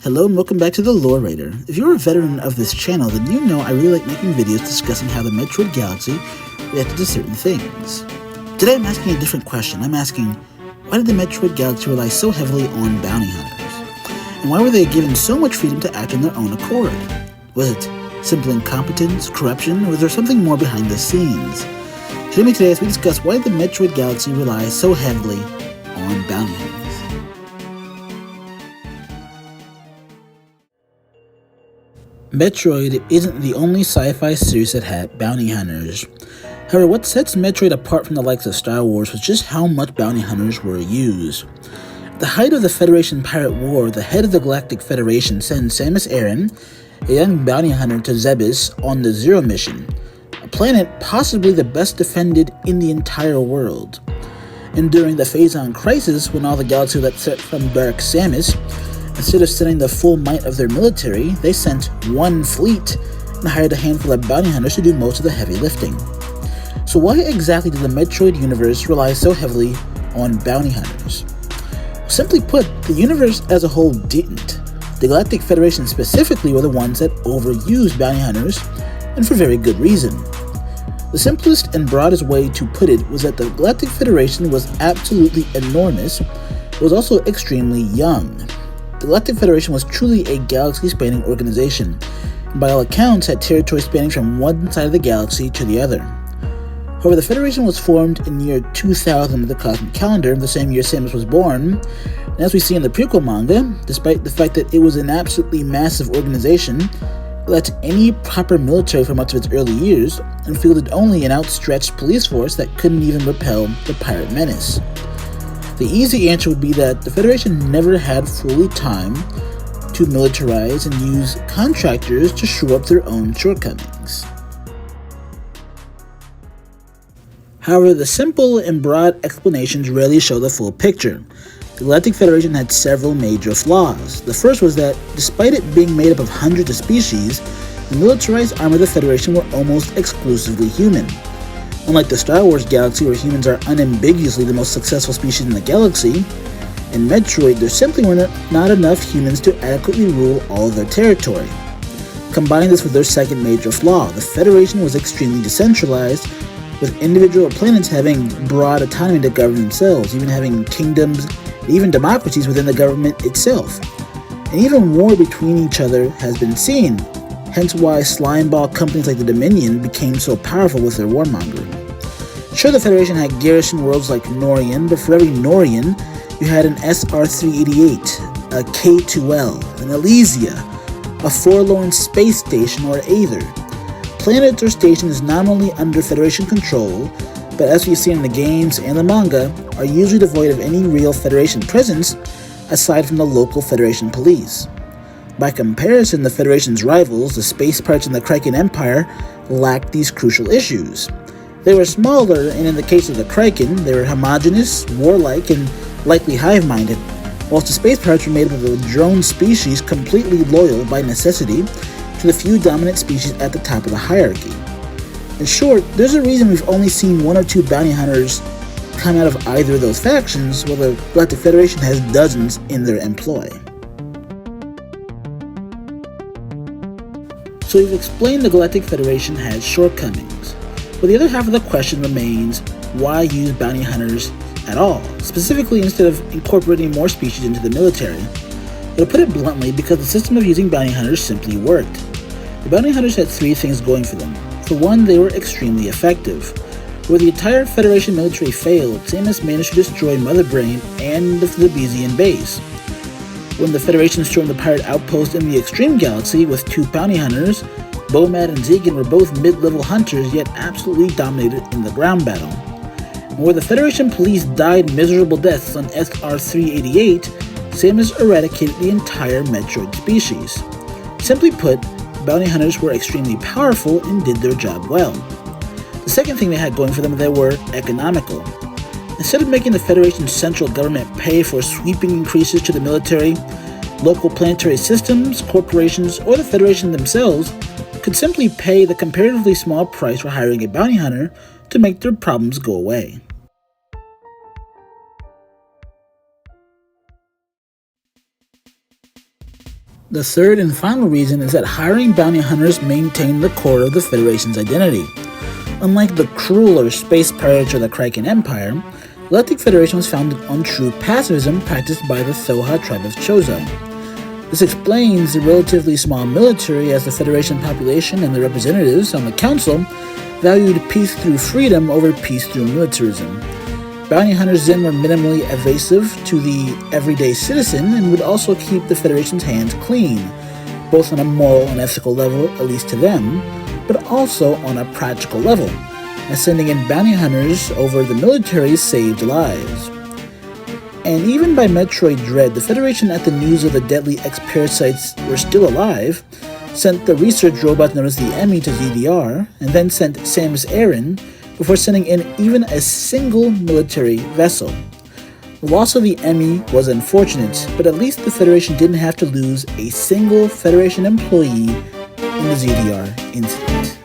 Hello and welcome back to the Lore Raider. If you're a veteran of this channel, then you know I really like making videos discussing how the Metroid galaxy reacted to certain things. Today I'm asking a different question. I'm asking, why did the Metroid galaxy rely so heavily on bounty hunters? And why were they given so much freedom to act on their own accord? Was it simple incompetence, corruption, or was there something more behind the scenes? Join me today as we discuss why the Metroid galaxy relies so heavily on bounty hunters. Metroid isn't the only sci-fi series that had bounty hunters. However, what sets Metroid apart from the likes of Star Wars was just how much bounty hunters were used. At the height of the Federation Pirate War, the head of the Galactic Federation sends Samus Aran, a young bounty hunter, to Zebes on the Zero mission, a planet possibly the best defended in the entire world. And during the Phazon Crisis, when all the galaxy let set from Barrack Samus, instead of sending the full might of their military, they sent one fleet and hired a handful of bounty hunters to do most of the heavy lifting. So why exactly did the Metroid universe rely so heavily on bounty hunters? Simply put, the universe as a whole didn't. The Galactic Federation specifically were the ones that overused bounty hunters, and for very good reason. The simplest and broadest way to put it was that the Galactic Federation was absolutely enormous, but was also extremely young. The Galactic Federation was truly a galaxy-spanning organization, and by all accounts had territory spanning from one side of the galaxy to the other. However, the Federation was formed in the year 2000 of the Cosmic Calendar, the same year Samus was born, and as we see in the prequel manga, despite the fact that it was an absolutely massive organization, it lacked any proper military for much of its early years, and fielded only an outstretched police force that couldn't even repel the pirate menace. The easy answer would be that the Federation never had fully time to militarize and use contractors to shore up their own shortcomings. However, the simple and broad explanations rarely show the full picture. The Galactic Federation had several major flaws. The first was that, despite it being made up of hundreds of species, the militarized arm of the Federation were almost exclusively human. Unlike the Star Wars galaxy, where humans are unambiguously the most successful species in the galaxy, in Metroid there simply were not enough humans to adequately rule all of their territory. Combine this with their second major flaw: the Federation was extremely decentralized, with individual planets having broad autonomy to govern themselves, even having kingdoms, and even democracies within the government itself. And even war between each other has been seen, hence why slimeball companies like the Dominion became so powerful with their warmongering. Sure, the Federation had garrison worlds like Norian, but for every Norian, you had an SR-388, a K-2L, an Elysia, a forlorn space station, or Aether. Planets or stations not only under Federation control, but as we see in the games and the manga, are usually devoid of any real Federation presence aside from the local Federation police. By comparison, the Federation's rivals, the Space Pirates and the Kraken Empire, lacked these crucial issues. They were smaller, and in the case of the Kraken, they were homogeneous, warlike, and likely hive-minded, whilst the Space Pirates were made up of a drone species completely loyal by necessity to the few dominant species at the top of the hierarchy. In short, there's a reason we've only seen one or two bounty hunters come out of either of those factions, while the Galactic Federation has dozens in their employ. So we've explained the Galactic Federation has shortcomings, but the other half of the question remains, why use bounty hunters at all, specifically instead of incorporating more species into the military? Or to put it bluntly, because the system of using bounty hunters simply worked. The bounty hunters had three things going for them. For one, they were extremely effective. Where the entire Federation military failed, Samus managed to destroy Mother Brain and the Flebesian base. When the Federation stormed the pirate outpost in the Extreme Galaxy with two bounty hunters, Bomad and Zegan were both mid-level hunters, yet absolutely dominated in the ground battle. And where the Federation police died miserable deaths on SR-388, Samus eradicated the entire Metroid species. Simply put, bounty hunters were extremely powerful and did their job well. The second thing they had going for them, they were economical. Instead of making the Federation's central government pay for sweeping increases to the military, local planetary systems, corporations, or the Federation themselves could simply pay the comparatively small price for hiring a bounty hunter to make their problems go away. The third and final reason is that hiring bounty hunters maintained the core of the Federation's identity. Unlike the crueler space pirates or the Kraken Empire, the Galactic Federation was founded on true pacifism practiced by the Thoha tribe of Chozo. This explains the relatively small military, as the Federation population and the representatives on the Council valued peace through freedom over peace through militarism. Bounty hunters then were minimally evasive to the everyday citizen and would also keep the Federation's hands clean, both on a moral and ethical level, at least to them, but also on a practical level, as sending in bounty hunters over the military saved lives. And even by Metroid Dread, the Federation, at the news of the deadly X-parasites were still alive, sent the research robot known as the Emmy to ZDR, and then sent Samus Aran before sending in even a single military vessel. The loss of the Emmy was unfortunate, but at least the Federation didn't have to lose a single Federation employee in the ZDR incident.